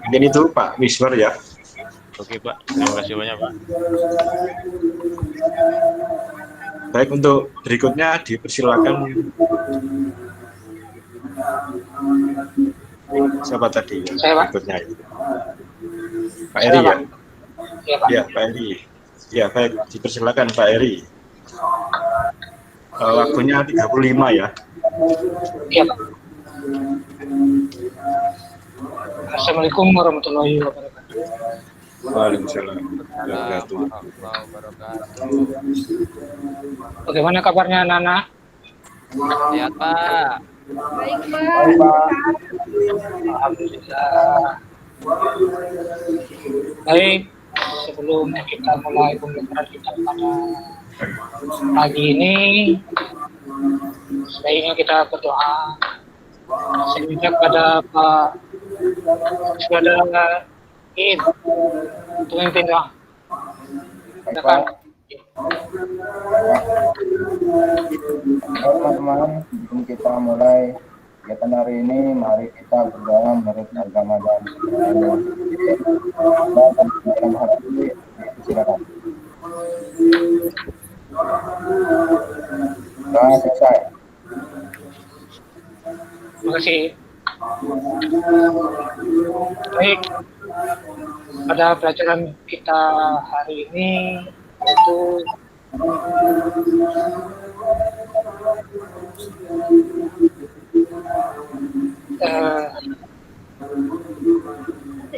Mungkin itu Pak Miswar ya. Oke Pak, terima kasih banyak Pak. Baik, untuk berikutnya dipersilakan siapa tadi ya? Saya Pak. Berikutnya itu. Pak Saya Eri Pak. ya? Iya Pak. Ya, Pak Eri. Ya, baik, dipersilakan Pak Eri. Waktunya 35 ya. Iya Pak. Assalamualaikum warahmatullahi wabarakatuh. Waalaikumsalam. Warahmatullahi wabarakatuh. Bagaimana kabarnya anak-anak? Sehat Pak. Baik, Pak. Alhamdulillah. Baik, sebelum kita mulai pembelajaran kita pada pagi ini, sebaiknya kita berdoa. Saya minta kepada Pak Saudara Id untuk memimpin doa. Silakan. Teman-teman, sebelum kita mulai kegiatan hari ini, mari kita berdoa menurut agama dan dalam hati. Silakan. Doa selesai. Terima kasih. Baik, pada pelajaran kita hari ini yaitu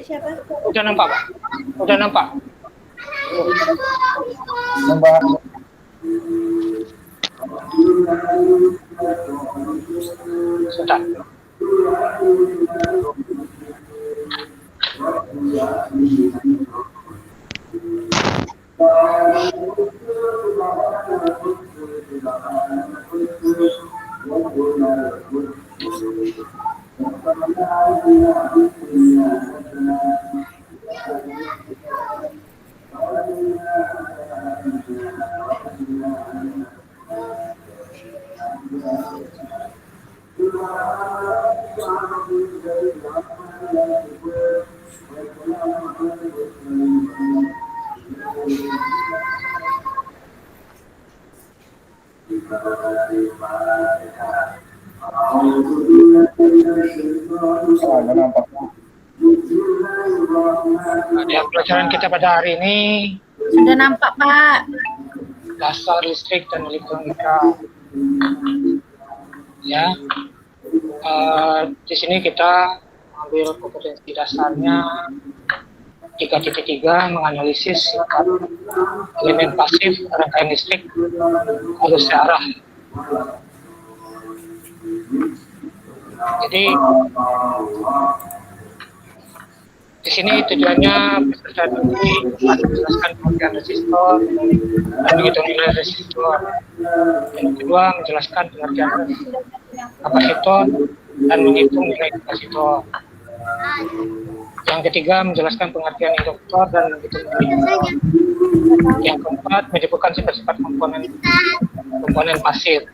Siapa? udah nampak Pak? Udah nampak? Mbak, Sudah. ada nampak. Ya, pelajaran kita pada hari ini Sudah nampak, Pak. dasar listrik dan elektronika. Ya, di sini kita ambil kompetensi dasarnya 3.3 menganalisis sifat elemen pasif rangkaian listrik arus searah. Jadi di sini tujuannya peserta didik menjelaskan pengertian resistor dan menghitung nilai resistor. Yang kedua menjelaskan pengertian kapasitor dan menghitung nilai kapasitor. Yang ketiga menjelaskan pengertian induktor dan menghitung nilai. Yang keempat menyebutkan sifat-sifat komponen pasif.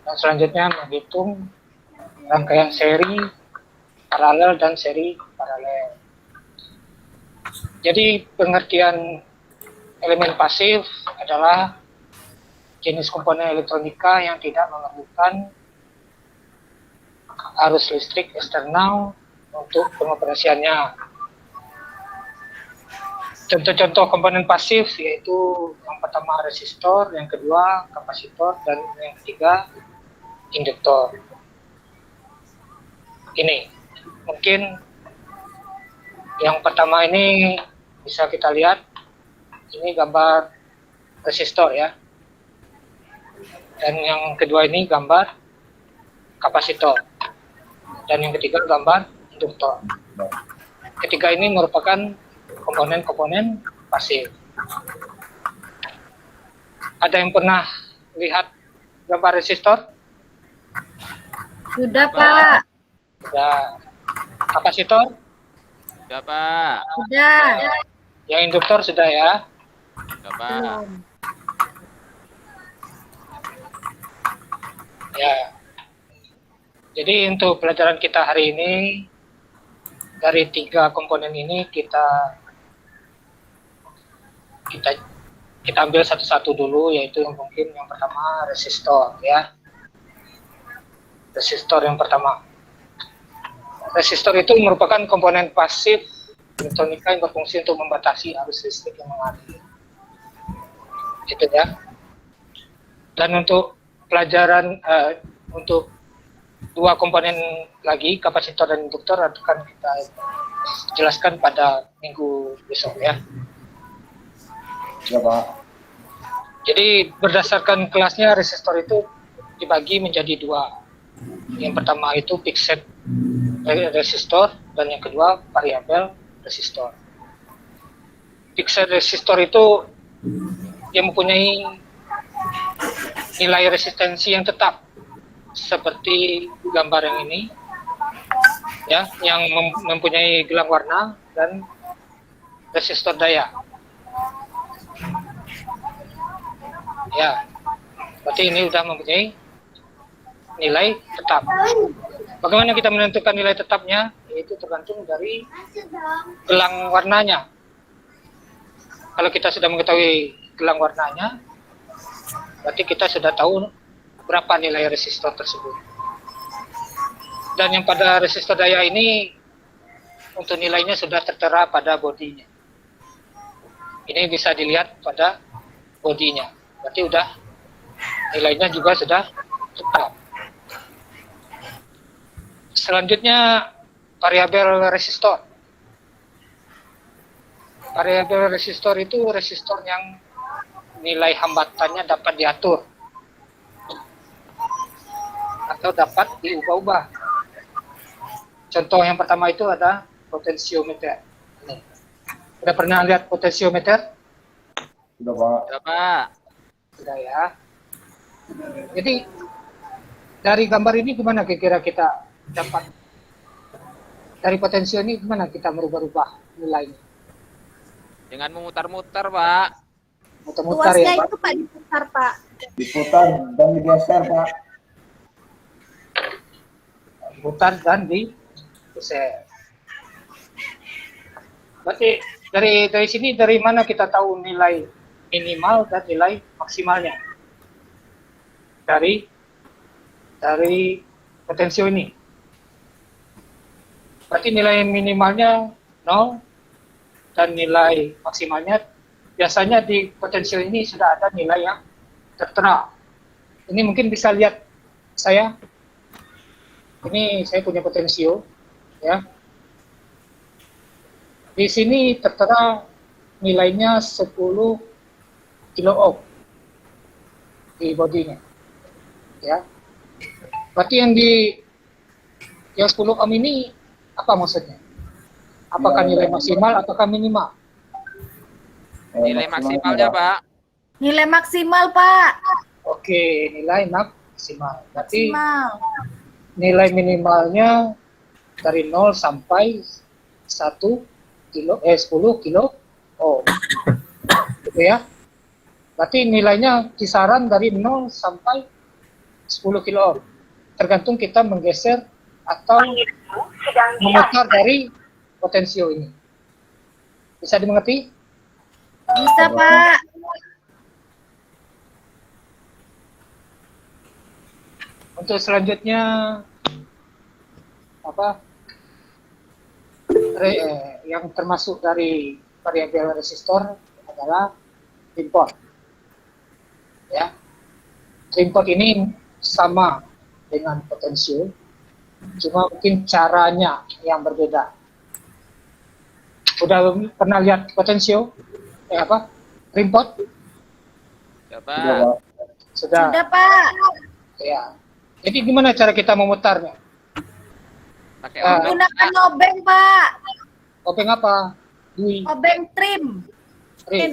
Dan selanjutnya menghitung rangkaian seri, paralel dan seri paralel. Jadi pengertian elemen pasif adalah jenis komponen elektronika yang tidak memerlukan arus listrik eksternal untuk pengoperasiannya. Contoh-contoh komponen pasif yaitu yang pertama resistor, yang kedua kapasitor, dan yang ketiga induktor. Ini mungkin yang pertama ini bisa kita lihat, ini gambar resistor ya. Dan yang kedua ini gambar kapasitor. Dan yang ketiga gambar induktor. Ketiga ini merupakan komponen-komponen pasif. Ada yang pernah lihat gambar resistor? Sudah, Pak. Ya. Kapasitor? Sudah Pak. Sudah. Yang induktor sudah ya. Sudah Pak. Belum. Ya. Jadi untuk pelajaran kita hari ini dari 3 komponen ini kita ambil satu-satu dulu, yaitu yang mungkin yang pertama resistor ya. Resistor yang pertama. Resistor itu merupakan komponen pasif elektronika yang berfungsi untuk membatasi arus listrik yang mengalir. Itu ya. Dan untuk pelajaran untuk 2 komponen lagi, kapasitor dan induktor, akan kita jelaskan pada minggu besok ya. Ya Pak. Jadi berdasarkan kelasnya resistor itu dibagi menjadi 2. Yang pertama itu fixed resistor dan yang kedua variabel resistor. Fixed resistor itu yang mempunyai nilai resistensi yang tetap seperti gambar yang ini ya, yang mempunyai gelang warna dan resistor daya ya. Berarti ini sudah mempunyai nilai tetap. Bagaimana kita menentukan nilai tetapnya? Yaitu tergantung dari gelang warnanya. Kalau kita sudah mengetahui gelang warnanya, berarti kita sudah tahu berapa nilai resistor tersebut. Dan yang pada resistor daya ini, untuk nilainya sudah tertera pada bodinya. Ini bisa dilihat pada bodinya. Berarti udah nilainya juga sudah tetap. Selanjutnya variabel resistor. Variabel resistor itu resistor yang nilai hambatannya dapat diatur atau dapat diubah-ubah. Contoh yang pertama itu ada potensiometer. Ini. Sudah pernah lihat potensiometer? Sudah Pak. Sudah, Pak. Sudah ya. Jadi dari gambar ini gimana kira-kira kita dapat, dari potensio ini gimana kita merubah-rubah nilainya? Dengan memutar-mutar, Pak. Muter-muter ya, Tuasnya Pak? itu Pak diputar Pak. Diputar dan digeser Pak. Putar dan digeser. Berarti dari sini, dari mana kita tahu nilai minimal dan nilai maksimalnya dari potensio ini? Berarti nilai minimalnya 0 dan nilai maksimalnya biasanya di potensio ini sudah ada nilai yang tertera. Ini mungkin bisa lihat saya. Ini saya punya potensio ya. Di sini tertera nilainya 10 kilo ohm di bodinya. Ya. Berarti yang 10 ohm ini apa maksudnya? Apakah nilai maksimal ataukah minimal? Nilai maksimalnya, Pak. Nilai maksimal Pak. Oke, nilai maksimal. Berarti Maksimal. nilai minimalnya dari 0 sampai 10 kilo ohm. Gitu ya. Berarti nilainya kisaran dari 0 sampai 10 kilo ohm. Tergantung kita menggeser atau memutar dari potensio ini. Bisa dimengerti? Bisa Pak. Untuk selanjutnya yang termasuk dari variabel resistor adalah import. Ya, import ini sama dengan potensio, cuma mungkin caranya yang berbeda. Udah pernah lihat potensio? Import? Sudah, Sudah Pak. Pak. Sudah. Sudah Pak. Ya. Jadi gimana cara kita memutarnya? Pakai Ah. obeng. Gunakan obeng Pak. Obeng apa? Dwi. Obeng trim. Trim.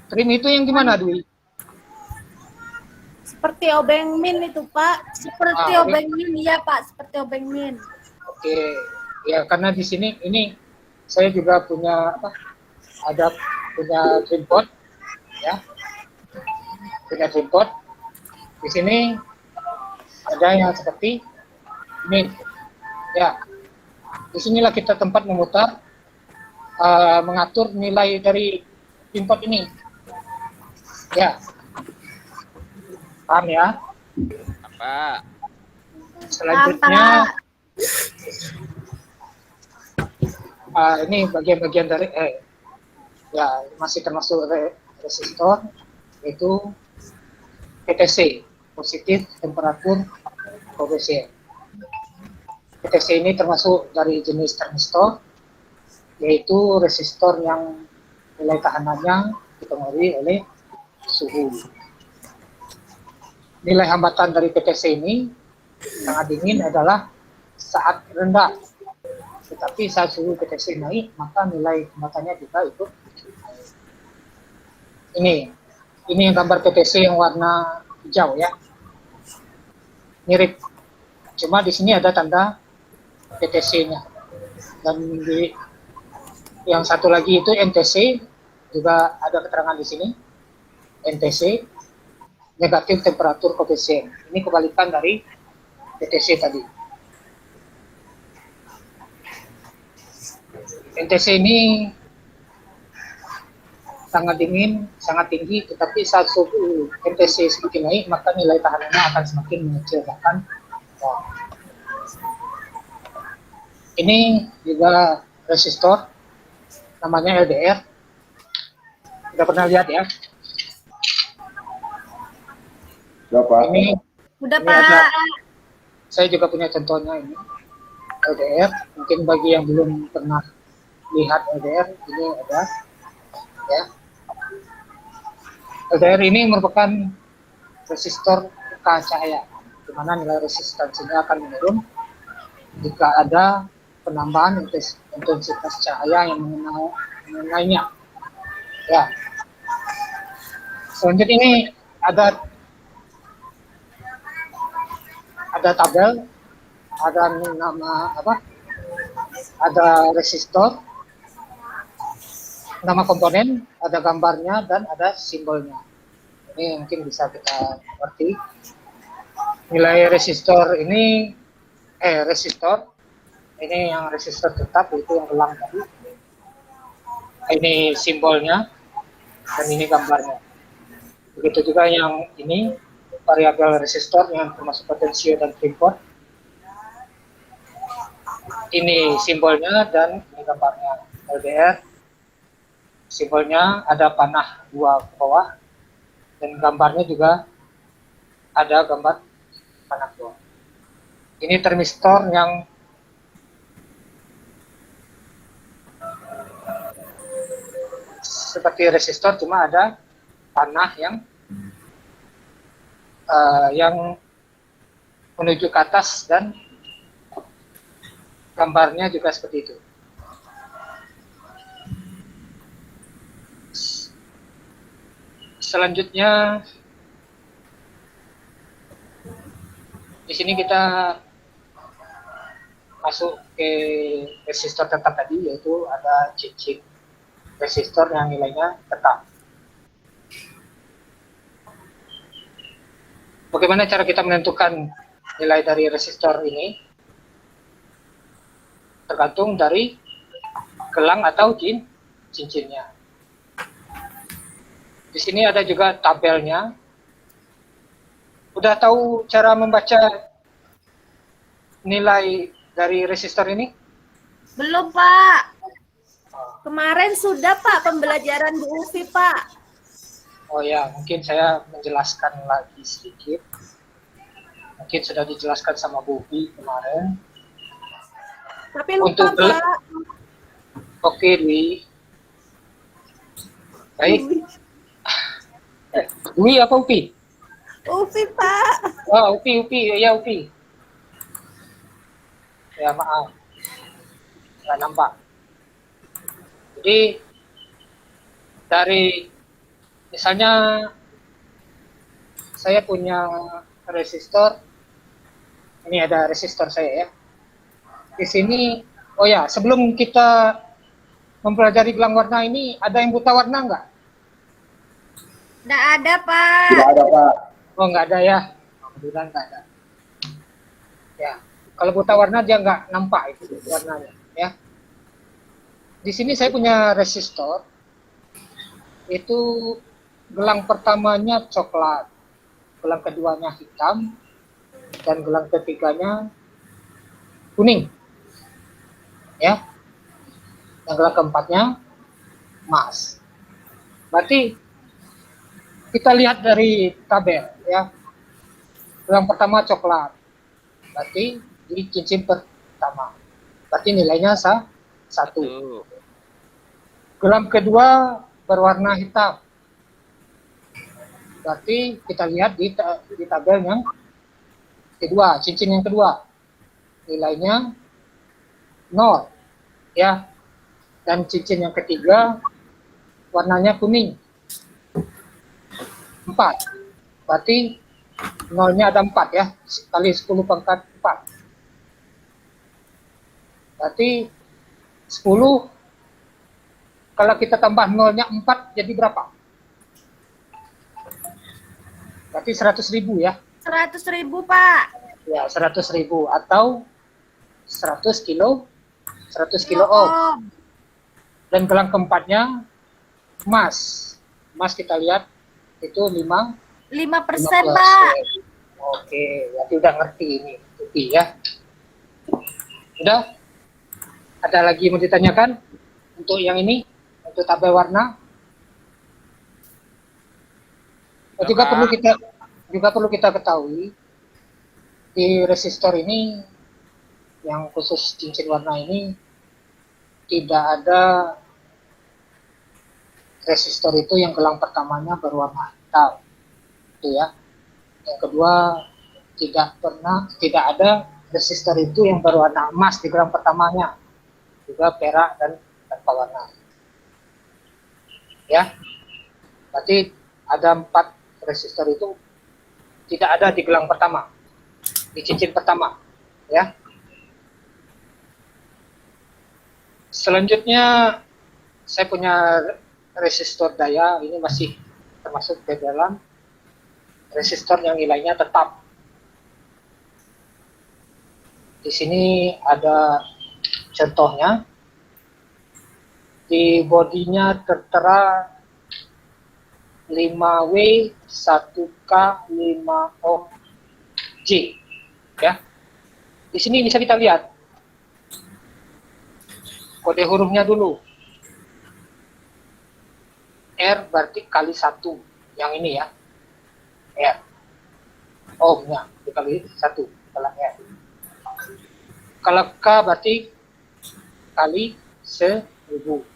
Trim itu yang gimana, Dwi? Seperti obeng min itu Pak. Seperti Ah, obeng min ya Pak. Seperti obeng min. Oke. Ya, karena di sini ini saya juga punya punya trim pot, ya. Punya trim pot. Di sini ada yang seperti ini, ya. Disinilah kita tempat memutar, mengatur nilai dari import ini. Ya, paham ya? Pak. Selanjutnya, ini bagian-bagian dari ya masih termasuk resistor, yaitu PTC, positif temperatur koefisien. PTC ini termasuk dari jenis termistor, yaitu resistor yang nilai tahanannya dipengaruhi oleh suhu. Nilai hambatan dari PTC ini sangat dingin adalah saat rendah, tetapi saat suhu PTC naik, maka nilai hambatannya juga ikut naik. Ini yang gambar PTC yang warna hijau ya, mirip. Cuma di sini ada tanda PTC-nya, dan di yang satu lagi itu NTC, juga ada keterangan di sini. NTC, negatif temperatur koefisien. Ini kebalikan dari PTC tadi. NTC ini sangat dingin, sangat tinggi, tetapi saat suhu NTC semakin naik, maka nilai tahanannya akan semakin mengecil. Bahkan ini juga resistor, namanya LDR. Sudah pernah lihat ya? Berapa? Ini Udah Ini Pak. saya juga punya contohnya ini. LDR, mungkin bagi yang belum pernah lihat LDR, ini ada ya. LDR ini merupakan resistor peka cahaya, di mana nilai resistansinya akan menurun jika ada penambahan intensitas cahaya yang mengenainya. Ya. Selanjutnya ini ada tabel, ada nama apa? Ada resistor, nama komponen, ada gambarnya dan ada simbolnya. Ini mungkin bisa kita ngerti. Nilai resistor ini yang resistor tetap, itu yang gelang tadi. Ini simbolnya dan ini gambarnya. Begitu juga yang ini variabel resistor yang termasuk potensio dan freeport. Ini simbolnya dan ini gambarnya. LDR, simbolnya ada panah 2 ke bawah, dan gambarnya juga ada gambar panah 2. Ini termistor yang seperti resistor, cuma ada panah yang menuju ke atas, dan gambarnya juga seperti itu. Selanjutnya di sini kita masuk ke resistor tetap tadi, yaitu ada cincin resistor yang nilainya tetap. Bagaimana cara kita menentukan nilai dari resistor ini? Tergantung dari gelang atau cincinnya. Di sini ada juga tabelnya. Udah tahu cara membaca nilai dari resistor ini? Belum Pak. Kemarin sudah Pak pembelajaran Bu Ufi Pak. Oh ya, mungkin saya menjelaskan lagi sedikit. Mungkin sudah dijelaskan sama Bu Ufi kemarin. Tapi lupa Untuk Pak. Oke, Dwi. Baik. Dwi apa Upi? Ufi Pak. Oh, Upi. Ya, Upi. Ya, maaf. Nggak nampak. Jadi, dari, misalnya, saya punya resistor. Ini ada resistor saya ya. Di sini, oh ya, sebelum kita mempelajari gelang warna ini, ada yang buta warna nggak? Nggak ada Pak. Tidak ada, Pak. Oh, nggak ada ya. Alhamdulillah nggak ada. Ya, kalau buta warna dia nggak nampak itu warnanya. ya. Di sini saya punya resistor. Itu gelang pertamanya coklat, gelang keduanya hitam, dan gelang ketiganya kuning. Ya. Yang gelang keempatnya emas. Berarti kita lihat dari tabel ya. Gelang pertama coklat. Berarti di cincin pertama. Berarti nilainya 1. Tuh. Gelang kedua berwarna hitam. Berarti kita lihat di tabel yang kedua, cincin yang kedua. Nilainya 0. Ya. Dan cincin yang ketiga warnanya kuning. 4. Berarti nolnya ada 4 ya. Kali 10 pangkat 4. Berarti 10 kalau kita tambah nolnya 4 jadi berapa? Berarti 100.000 ya. 100.000 Pak. Ya, 100.000 atau 100 kilo ohm. Dan gelang keempatnya emas. Emas kita lihat itu 5%, 5% Pak. Oke, berarti udah ngerti ini. Oke ya. Udah? Ada lagi mau ditanyakan untuk yang ini? Untuk tabel warna? Juga perlu kita ketahui di resistor ini yang khusus cincin warna ini tidak ada resistor itu yang gelang pertamanya berwarna hitam, itu ya. Yang kedua tidak ada resistor itu yang berwarna emas di gelang pertamanya, juga perak dan tanpa warna. Ya, berarti ada 4 resistor itu tidak ada di gelang pertama, di cincin pertama, ya. Selanjutnya saya punya resistor daya, ini masih termasuk di dalam resistor yang nilainya tetap. Di sini ada contohnya. Di bodinya tertera 5W 1K 5 ohm J, ya. Di sini bisa kita lihat kode hurufnya dulu. R berarti kali 1, yang ini ya. R. Ohmnya dikali 1 kalau R. Kalau K berarti kali 1000.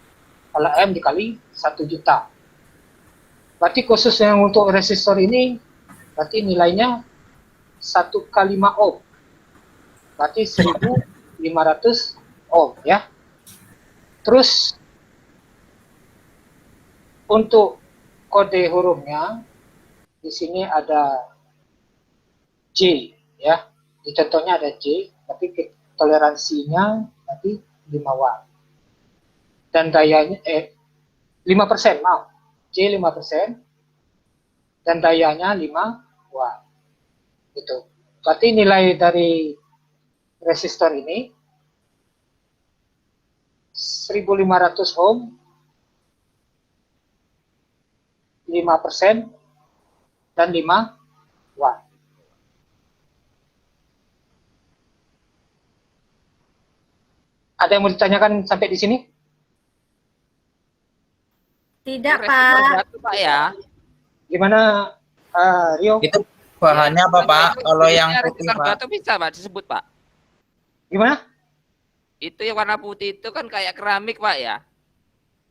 Kalau M dikali 1 juta. Berarti khusus yang untuk resistor ini berarti nilainya 1 kali 5 ohm. Berarti 1500 ohm ya. Terus untuk kode hurufnya di sini ada J ya. Di contohnya ada J, tapi toleransinya nanti 5 watt. Dan dayanya 5%, maaf. J 5% dan dayanya 5 watt. Gitu. Berarti nilai dari resistor ini 1500 ohm, 5% dan 5 watt. Ada yang mau ditanyakan sampai di sini? Tidak Resistor Pak. batu, Pak ya. Gimana Rio? Itu bahannya apa Pak? Kalau yang putih resistor Pak? batu bisa Pak disebut Pak. Gimana? Itu yang warna putih itu kan kayak keramik Pak ya.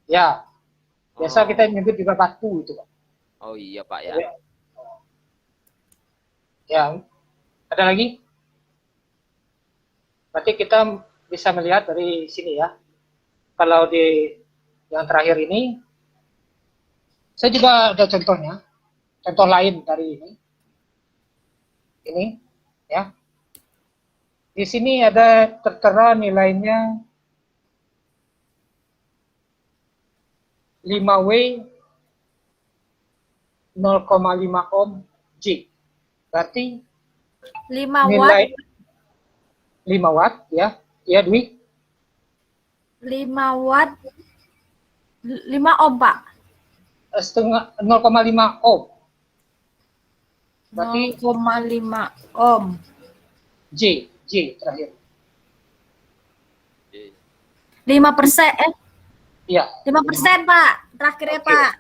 Ya. Biasa Oh. kita nyebut juga batu itu, Pak. Oh iya Pak ya. Ya. Ada lagi? Berarti kita bisa melihat dari sini ya. Kalau di yang terakhir ini, saya juga ada contohnya. Contoh lain dari ini. Ini, ya. Di sini ada tertera nilainya 5W 0,5 ohm J. Berarti 5 watt. nilai 5 watt ya. Ya Dwi. 5 watt 5 ohm, Pak. Setengah 0,5 ohm. Berarti 0,5 ohm. J terakhir. 5%, Iya. 5%, Pak. Terakhirnya, Oke. Pak.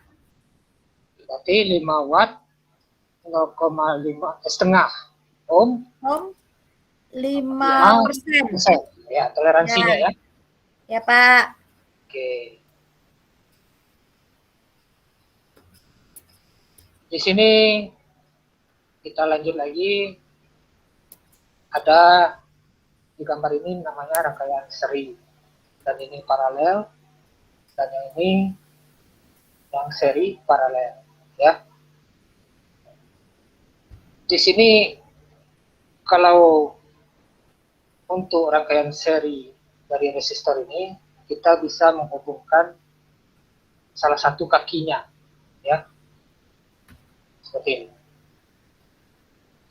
Berarti 5 watt 0,5 setengah ohm Ohm 5%. persen. Ya, toleransinya ya. Ya, Pak. Oke. Di sini kita lanjut lagi. Ada di gambar ini namanya rangkaian seri. Dan ini paralel. Dan yang ini yang seri paralel. Ya. Di sini kalau untuk rangkaian seri dari resistor ini, kita bisa menghubungkan salah satu kakinya, ya, seperti ini.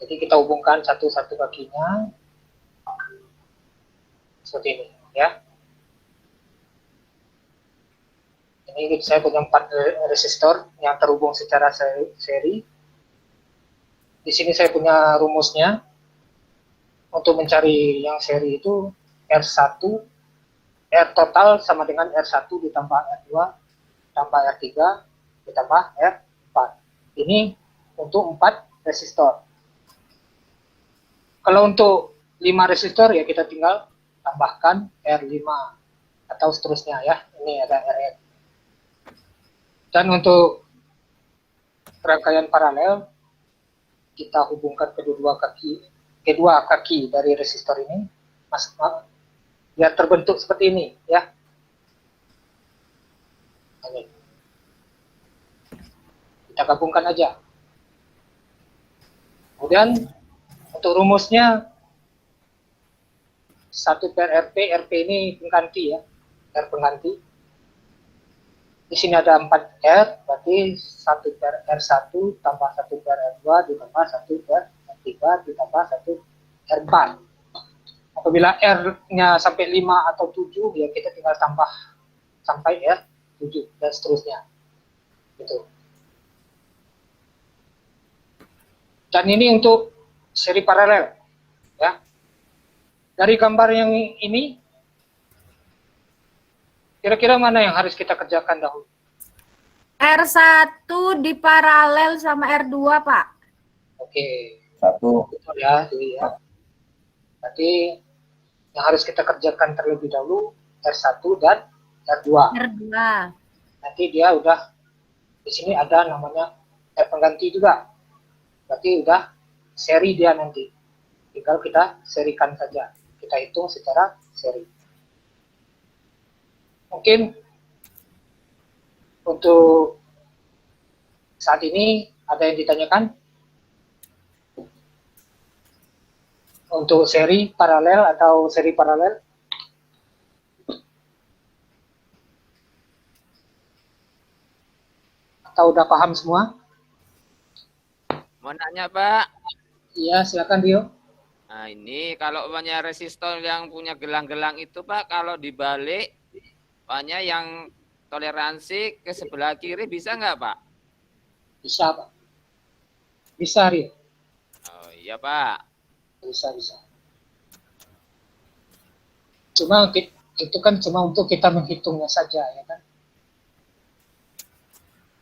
Jadi kita hubungkan satu kakinya, seperti ini, ya. Ini saya punya 4 resistor yang terhubung secara seri. Di sini saya punya rumusnya. Untuk mencari yang seri itu R1, R total sama dengan R1 ditambah R2 tambah R3 ditambah R4. Ini untuk 4 resistor. Kalau untuk 5 resistor ya kita tinggal tambahkan R5 atau seterusnya ya. Ini ada Rn. Dan untuk rangkaian paralel kita hubungkan kedua kaki dari resistor ini biar terbentuk seperti ini ya. Ini. Kita gabungkan aja. Kemudian untuk rumusnya 1/RP, RP ini pengganti ya, R pengganti. Di sini ada 4R, berarti 1/R1 tambah 1/R2 ditambah 1/R3 ditambah 1/R4. Apabila R-nya sampai 5 atau 7, ya kita tinggal tambah sampai R7 dan seterusnya. Gitu. Dan ini untuk seri paralel. Ya. Dari gambar yang ini, kira-kira mana yang harus kita kerjakan dahulu? R1 di paralel sama R2, Pak. Oke. 1. Betul ya, Dewi ya. Berarti yang harus kita kerjakan terlebih dahulu R1 dan R2. R2. Nanti dia udah di sini ada namanya R pengganti juga. Berarti udah seri dia nanti. Tinggal kita serikan saja. Kita hitung secara seri. Mungkin untuk saat ini ada yang ditanyakan? Untuk seri paralel atau seri paralel? Atau udah paham semua? Mau nanya, Pak. Iya, silakan Rio. Nah, ini kalau punya resistor yang punya gelang-gelang itu, Pak, kalau dibalik, Paknya yang toleransi ke sebelah kiri bisa nggak, Pak? Bisa, Pak. Bisa, Rio. Oh, iya, Pak. Bisa. Cuma itu kan cuma untuk kita menghitungnya saja, ya kan?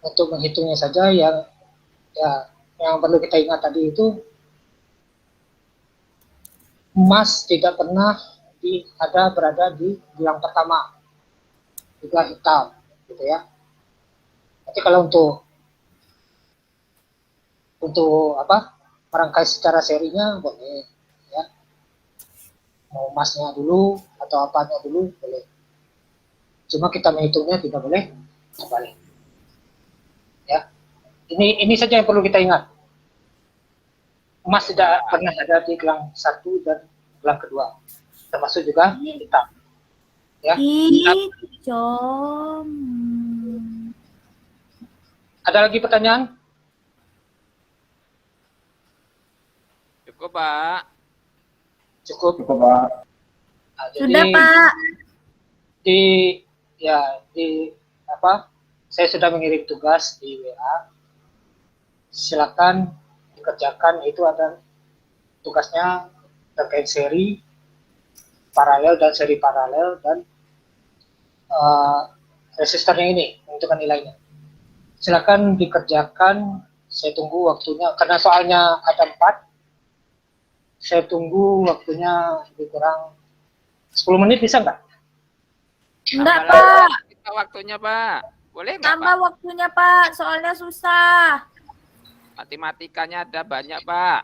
Untuk menghitungnya saja yang perlu kita ingat tadi itu emas tidak pernah berada di gelang pertama, juga hitam, gitu ya. Nanti kalau untuk merangkai secara serinya boleh ya, mau emasnya dulu atau apanya dulu boleh, cuma kita menghitungnya tidak boleh terbalik ya. Ini saja yang perlu kita ingat, emas tidak pernah ada di gelang 1 dan gelang kedua, termasuk juga hitam ya. Ada lagi pertanyaan? Cukup, Pak. Cukup. Cukup, Pak. Nah, Sudah, Pak. di apa? Saya sudah mengirim tugas di WA. Silakan dikerjakan, itu ada tugasnya terkait seri paralel dan seri paralel dan resistornya ini menentukan nilainya. Silakan dikerjakan, saya tunggu waktunya karena soalnya ada 4. Saya tunggu waktunya lebih kurang 10 menit, bisa nggak? Enggak, Tambah Pak. lagi kita waktunya, Pak. Boleh nggak, Tambah Pak? waktunya, Pak. Soalnya susah. Matematikanya ada banyak, Pak.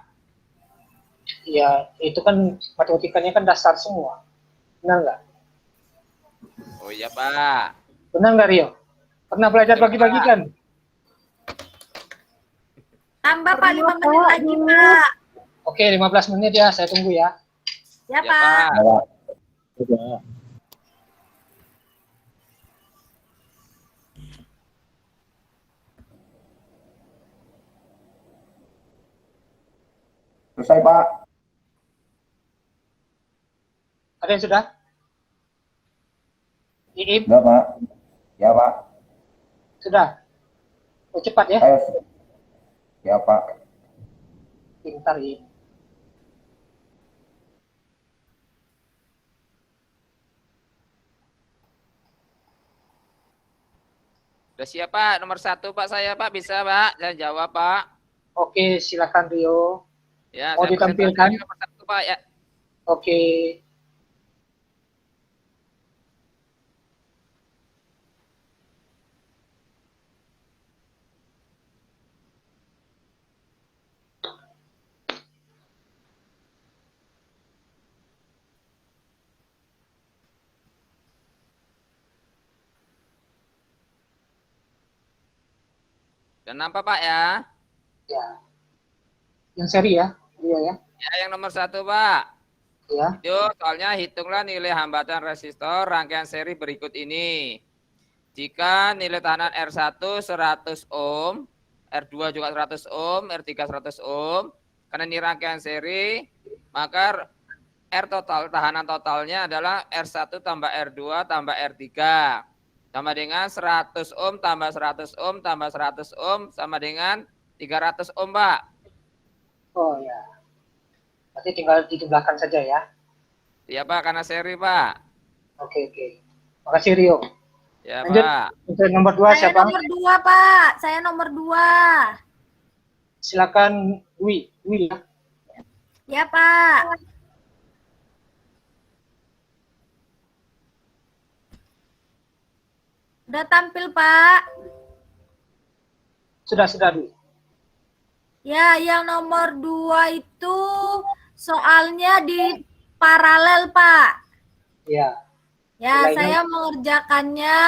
Ya, itu kan matematikanya kan dasar semua. Benar nggak? Oh iya, Pak. Benar nggak, Rio? Pernah belajar bagi-bagi kan? Tambah, Pak, 5 menit lagi, Pak. Oke, 15 menit ya, saya tunggu ya. Ya, Ya, Pak. Pak. Sudah. Selesai, Pak. Ada yang sudah? Iim, Sudah, Pak. Ya, Pak. sudah. Oh, cepat ya. Saya... Ya, Pak. Pintar Iim. Udah siap, Pak. Nomor 1, Pak, saya, Pak. Bisa, Pak. Saya jawab, Pak. Oke, silakan Rio. Ya, Mau saya ditampilkan? presentasi nomor 1, Pak, ya. Oke. Dan nampak, Pak, ya. Ya. Yang seri ya, Rio ya. Ya, yang nomor 1, Pak. Ya. Itu soalnya hitunglah nilai hambatan resistor rangkaian seri berikut ini. Jika nilai tahanan R1 100 ohm, R2 juga 100 ohm, R3 100 ohm, karena ini rangkaian seri, maka R total, tahanan totalnya adalah R1 tambah R2 tambah R3. Sama dengan 100 ohm tambah 100 ohm tambah 100 ohm sama dengan 300 ohm, Pak. Oh ya. Berarti tinggal dijumlahkan saja ya. Iya, Pak, karena seri, Pak. Oke, oke. Makasih Rio. Ya, Lanjut. Pak. Untuk nomor 2 Saya siapa? nomor 2, Pak. Saya nomor 2. Silakan Dwi. Dwi ya. Ya, Pak. Udah tampil, Pak. Sudah Dwi. Ya, yang nomor 2 itu soalnya di paralel, Pak. Ya. Ya, Nilainya? saya mengerjakannya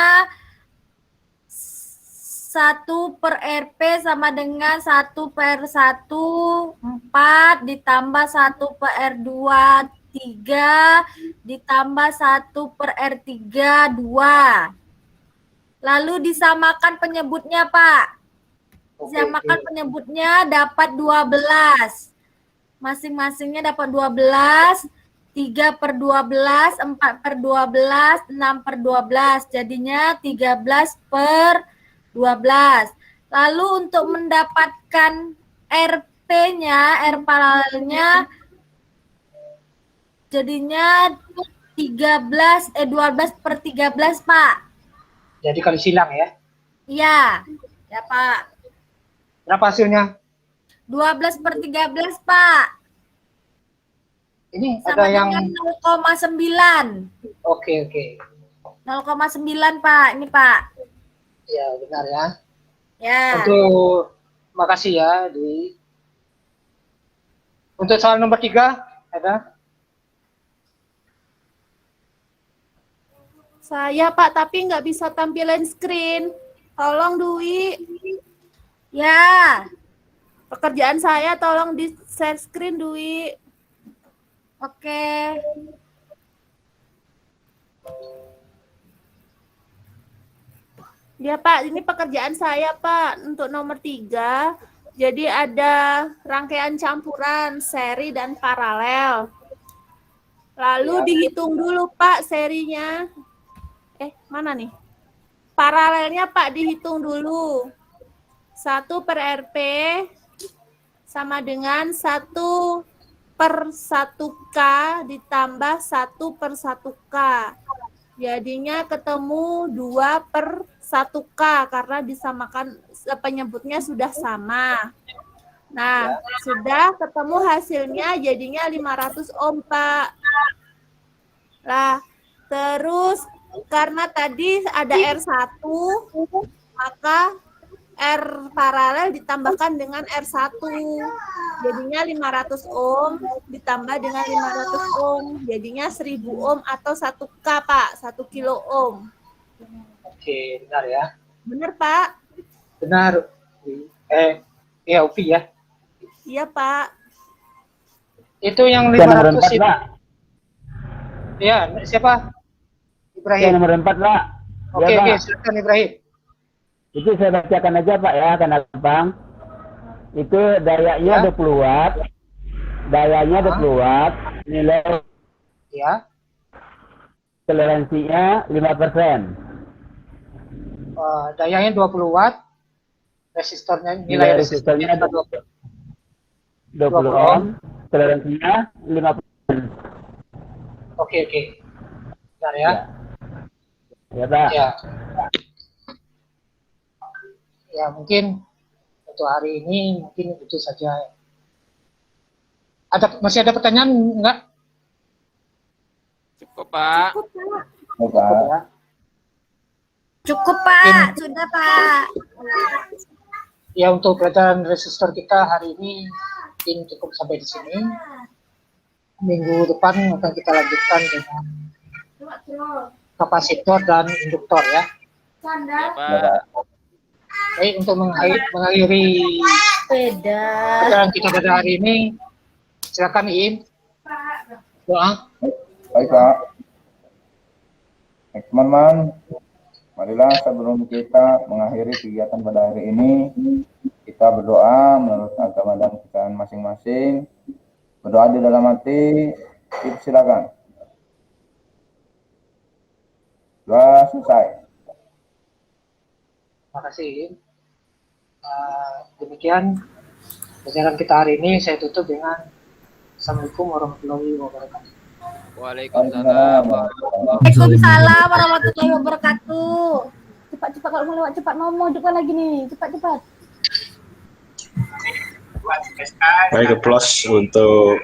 1 per RP sama dengan 1 per 1, 4, ditambah 1 per R2, 3, ditambah 1 per R3, 2. Lalu disamakan penyebutnya, Pak. Disamakan penyebutnya dapat 12. Masing-masingnya dapat 12. 3 per 12, 4 per 12, 6 per 12. Jadinya 13 per 12. Lalu untuk mendapatkan RP-nya, R paralelnya, jadinya 12 per 13, Pak. Jadi kali silang ya. Iya, ya Pak. Berapa hasilnya? 12 per 13, Pak. Ini Sama ada yang dengan 0,9. oke. 0,9, Pak. Ini, Pak. Ya, benar ya. Ya. Untuk makasih ya, Dwi. Untuk soal nomor 3 ada? Saya Pak, tapi nggak bisa tampilin screen. Tolong Dwi. Ya. Pekerjaan saya tolong di share screen Dwi. Oke. Ya Pak, ini pekerjaan saya Pak untuk nomor 3. Jadi ada rangkaian campuran, seri dan paralel. Lalu dihitung dulu Pak serinya. Mana nih? Paralelnya Pak dihitung dulu. 1 per RP sama dengan 1 per 1K ditambah 1 per 1K. Jadinya ketemu 2 per 1K karena disamakan, penyebutnya sudah sama. Nah, sudah ketemu hasilnya jadinya 500 ohm, Pak. Lah, terus karena tadi ada R1, maka R paralel ditambahkan dengan R1. Jadinya 500 ohm ditambah dengan 500 ohm. Jadinya 1000 ohm atau 1K, Pak. 1 kilo ohm. Oke, benar ya. Benar, Pak? Benar. Iya, Upi ya. Iya, Pak. Itu yang Yang nomor 500 4, itu. Pak. Ya, siapa? Yang Ibrahim. nomor 4, Pak. Oke, Ya, oke, Pak. silakan Ibrahim. Itu saya bacakan aja, Pak, ya, karena Bang. Itu dayanya Ya. 20 watt. Dayanya 20 watt. Nilai Ya. toleransinya 5%. Dayanya 20 watt. Resistornya Nilai nilai resistornya 20. 20 ohm. Toleransinya 5%. Oke. Benar ya. Ya, Pak. Ya. Ya, mungkin untuk hari ini mungkin itu saja. Masih ada pertanyaan enggak? Cukup, Pak. Cukup, Pak. Ya, Pak. Ya. Cukup, Pak. Sudah, Pak. Ya, untuk pelajaran resistor kita hari ini mungkin cukup sampai di sini. Minggu depan akan kita lanjutkan dengan kapasitor dan induktor ya. Ya, Pak. Baik, untuk mengakhiri Sepeda. pelajaran kita pada hari ini, silakan Iin. Doa. Baik, Pak. Baik, teman-teman. Marilah sebelum kita mengakhiri kegiatan pada hari ini, kita berdoa menurut agama dan kepercayaan masing-masing. Berdoa di dalam hati, silakan. Doa selesai. Terima kasih Iin. Demikian pelajaran kita hari ini saya tutup dengan Assalamualaikum warahmatullahi wabarakatuh. Waalaikumsalam. Waalaikumsalam warahmatullahi wabarakatuh. Cepat kalau mau lewat cepat ngomong juga lagi nih. Cepat. Baik, applause untuk